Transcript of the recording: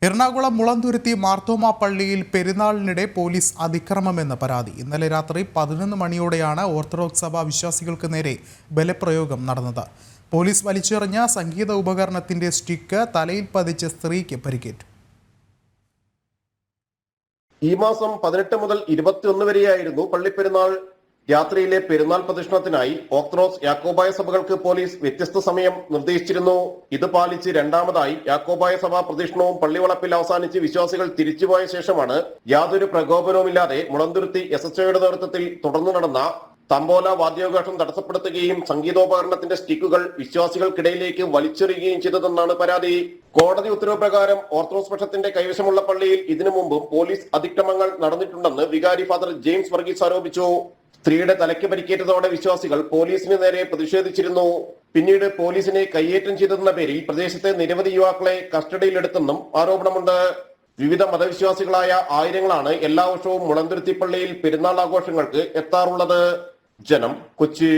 എറണാകുളം മുളന്തുരുത്തി മാർത്തോമ പള്ളിയിൽ പെരുന്നാളിനിടെ പോലീസ് അതിക്രമമെന്ന പരാതി. ഇന്നലെ രാത്രി 11 മണിയോടെയാണ് ഓർത്തഡോക്സ് സഭ വിശ്വാസികൾക്ക് നേരെ ബലപ്രയോഗം നടന്നത്. പോലീസ് വലിച്ചെറിഞ്ഞ സംഗീത ഉപകരണത്തിന്റെ സ്റ്റിക്ക് തലയിൽ പതിച്ച് സ്ത്രീക്ക് പരിക്കേറ്റു. ഈ മാസം 18 മുതൽ 21 വരെയായിരുന്നു പള്ളിപ്പെരുന്നാൾ. രാത്രിയിലെ പെരുന്നാൾ പ്രദക്ഷിണത്തിനായി ഓർത്തഡോക്സ് യാക്കോബായ സഭകൾക്ക് പോലീസ് വ്യത്യസ്ത സമയം നിർദ്ദേശിച്ചിരുന്നു. ഇത് പാലിച്ച് രണ്ടാമതായി യാക്കോബായ സഭാ പ്രദക്ഷിണവും പള്ളിവളപ്പിൽ അവസാനിച്ച് വിശ്വാസികൾ തിരിച്ചുപോയ ശേഷമാണ് യാതൊരു പ്രകോപനവുമില്ലാതെ മുളന്തുരുത്തി SHOയുടെ നേതൃത്വത്തിൽ തുടർന്നു നടന്ന തമ്പോല വാദ്യോഘോഷം തടസ്സപ്പെടുത്തുകയും സംഗീതോപകരണത്തിന്റെ സ്റ്റിക്കുകൾ വിശ്വാസികൾക്കിടയിലേക്ക് വലിച്ചെറിയുകയും ചെയ്തതെന്നാണ് പരാതി. കോടതി ഉത്തരവ് പ്രകാരം ഓർത്തഡോക്സ് പക്ഷത്തിന്റെ കൈവശമുള്ള പള്ളിയിൽ ഇതിനു മുമ്പും പോലീസ് അതിക്രമങ്ങൾ നടന്നിട്ടുണ്ടെന്ന് വികാരി ഫാദർ ജെയിംസ് വർഗീസ് ആരോപിച്ചു. സ്ത്രീയുടെ തലയ്ക്ക് പരിക്കേറ്റതോടെ വിശ്വാസികൾ പോലീസിന് നേരെ പ്രതിഷേധിച്ചിരുന്നു. പിന്നീട് പോലീസിനെ കയ്യേറ്റം ചെയ്തെന്ന പേരിൽ പ്രദേശത്തെ നിരവധി യുവാക്കളെ കസ്റ്റഡിയിലെടുത്തെന്നും ആരോപണമുണ്ട്. വിവിധ മതവിശ്വാസികളായ ആയിരങ്ങളാണ് എല്ലാ വർഷവും മുളന്തുരുത്തി പള്ളിയിൽ പെരുന്നാൾ ആഘോഷങ്ങൾക്ക് എത്താറുള്ളത്. ജനം, കൊച്ചി.